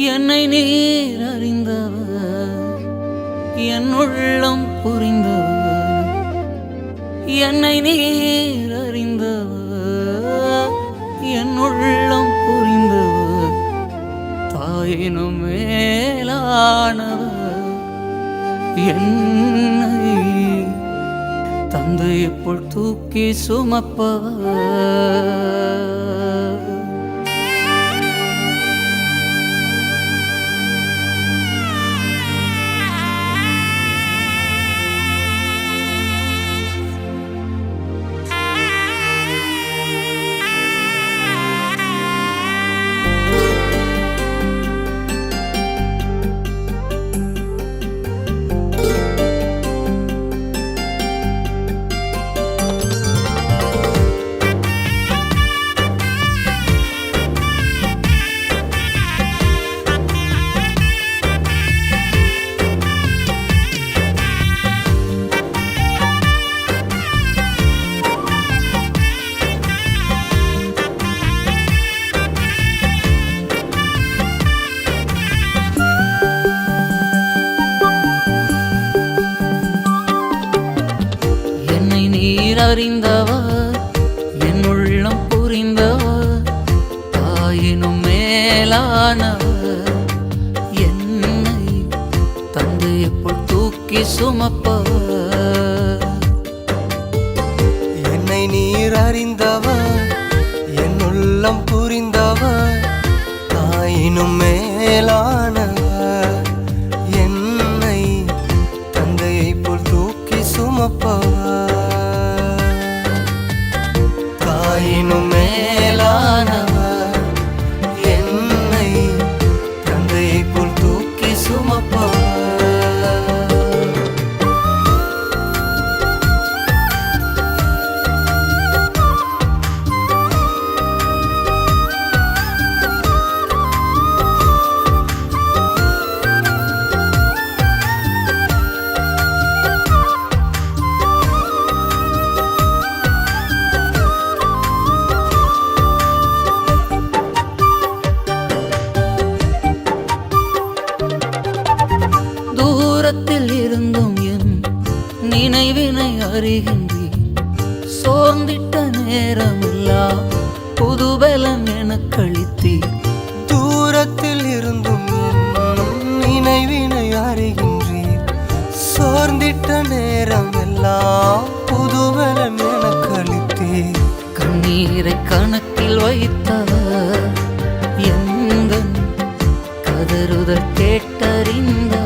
என்னை நீர் அறிந்தவர், என் உள்ளம் புரிந்தவர். என்னை நீர் அறிந்தவர், என் உள்ளம் புரிந்தவர். தாயினும் மேலானவர், என்னை தந்தையை போல் தூக்கி சுமப்பவர். நீர் அறிந்தவர், என் உள்ளம் புரிந்தவர். தாயினும் மேலானவர், என்னை தந்தையை போல் தூக்கி சுமப்பவர். என்னை நீர் அறிந்தவர், என் உள்ளம் புரிந்தவர். தாயினும் மேலானவர், என்னை தந்தையை போல் தூக்கி சுமப்பவர். தாயினும் மேலானவர், என்னை தந்தையை போல் தூக்கி சுமப்பவர். தூரத்தில் இருந்தும் என் நினைவினை அறிகின்றீர். சோர்ந்திட்ட நேரமெல்லாம் புதுபலம் எனக் அளித்தீர். தூரத்தில் இருந்தும் என் நினைவினை அறிகின்றீர். சோர்ந்திட்ட நேரம் எல்லாம் புதுபலம் எனக் அளித்தீர். கண்ணீரை கணக்கில் வைத்தவர், எந்தன் கதறுதல் கேட்டறிந்தவர்.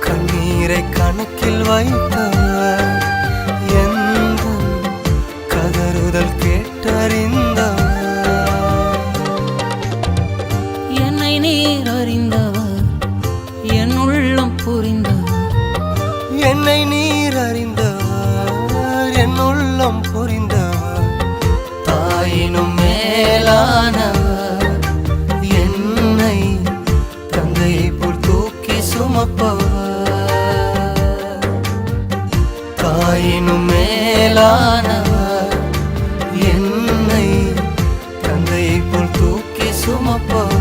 கண்ணீரை கணக்கில் வைத்தவர், எந்தன் கதறுதல் கேட்டறிந்தவர். என்னை நீர் அறிந்தவர், என் உள்ளம் புரிந்தவர். என்னை நீர் அறிந்தவர், என் உள்ளம் புரிந்தவர். தாயினும் மேலானவர், என்னை தந்தையை போல் தூக்கி சுமப்பவர். தாயினும் மேலானவர், என்னை தந்தையை போல் தூக்கி சுமப்பவர்.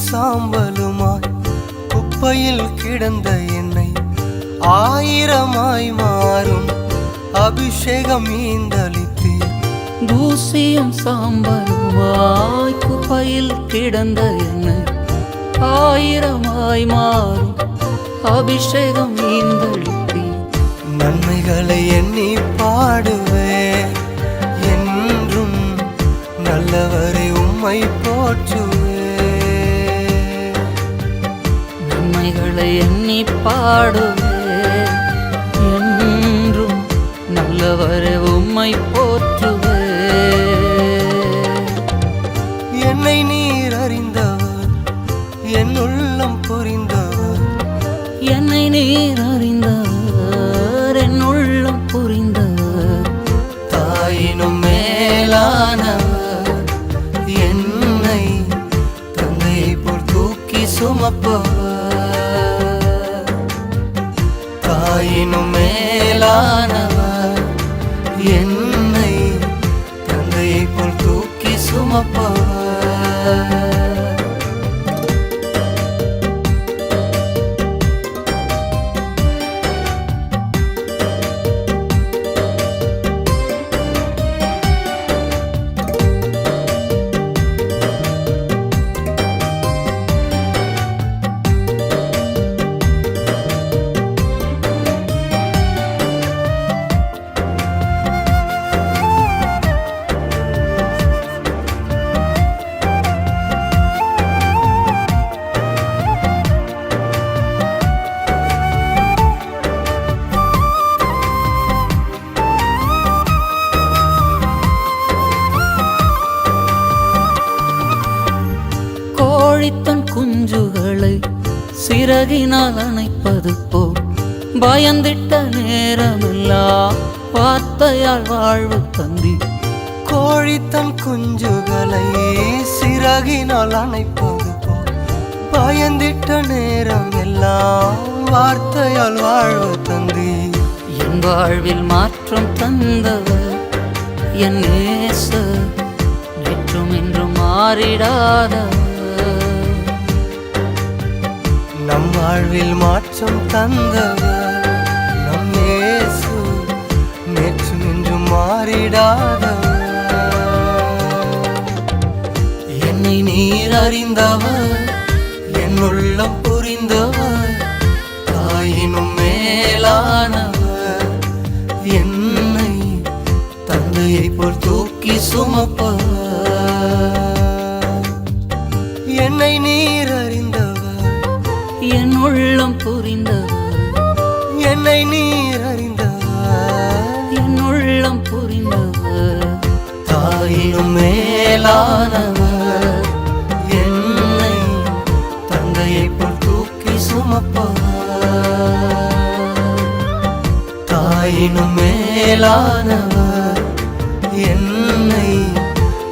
சாம்பலுமாய் குப்பையில் கிடந்த என்னை ஆயிரமாய் மாறும் அபிஷேகம் ஈந்தளித்தீர். தூசியும் சாம்பலுமாய் குப்பையில் கிடந்த என்னை ஆயிரமாய் மாறும் அபிஷேகம் ஈந்தளித்தீர். நன்மைகளை எண்ணி பாடுவே, என்றும் உம்மை போற்றுவேன். நன்மைகளை எண்ணி பாடுவேன், என்றும் நல்லவரே உம்மை போற்றுவேன். என்னை நீர் அறிந்தவர், என் உள்ளம் புரிந்தவர். என்னை நீர் அறிந்தவர், என் உள்ளம் புரிந்தவர். தாயினும் மேலானவர், என்னை தந்தையை போல் தூக்கி சுமப்பவர். தாயினும் மேலானவர், என்னை தந்தையை போல் தூக்கி சுமப்பவர். கோழித்தன் குஞ்சுகளை சிறகினால் அணைப்பது போல் பயந்திட்ட நேரமெல்லாம் வார்த்தையால் வாழ்வு தந்தி. கோழித்தன் குஞ்சுகளை சிறகினால் அணைப்பது போல் பயந்திட்ட நேரம் எல்லாம் வார்த்தையால் வாழ்வு தந்தி. என் வாழ்வில் மாற்றம் தந்தவர் என் நேசர், நேற்றும் இன்றும் மாறிடாதவர். நம் வாழ்வில் மாற்றம் தந்தவர் நம் இயேசு, நேற்றும் இன்றும் மாறிடாதவர். என்னை நீர் அறிந்தவர், என் உள்ளம் புரிந்தவர். தாயினும் மேலானவர், என்னை தந்தையை போல் தூக்கி சுமப்பவர். என்னை நீர் அறிந்தவர், என் உள்ளம் புரிந்தவர். என்னை நீர் அறிந்தவர், என் உள்ளம் புரிந்தவர். தாயினும் மேலானவர், என்னை தந்தையை போல் தூக்கி சுமப்பவர். தாயினும் மேலானவர், என்னை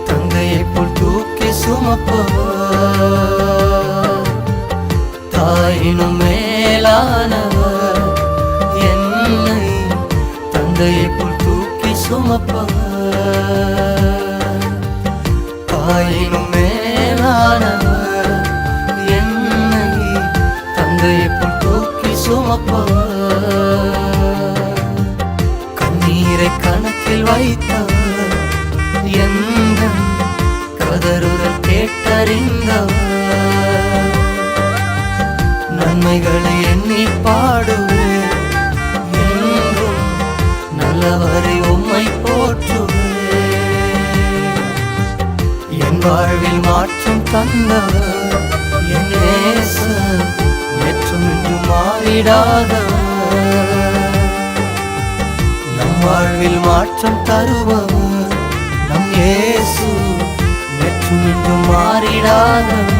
தந்தையை போல் தூக்கி சுமப்பவர். தாயினும் மேலானவர், என்னை தந்தையை போல் தூக்கி சுமப்பவர். தாயினும் மேலானவர், என்னை தந்தையை போல் தூக்கி சுமப்பவர். கண்ணீரை கணக்கில் வைத்தவர், எந்தன் கதறுதல் கேட்டறிந்தவர். நன்மைகளை எண்ணி பாடுவேன், என்றும் நல்லவரை உம்மை போற்றுவேன். என் வாழ்வில் மாற்றம் தந்தவர் என் நேசர், நேற்றும் இன்றும் மாறிடாதவர். நம் வாழ்வில் மாற்றம் தருபவர் நம் இயேசு, நேற்றும் இன்றும் மாறிடாதவர்.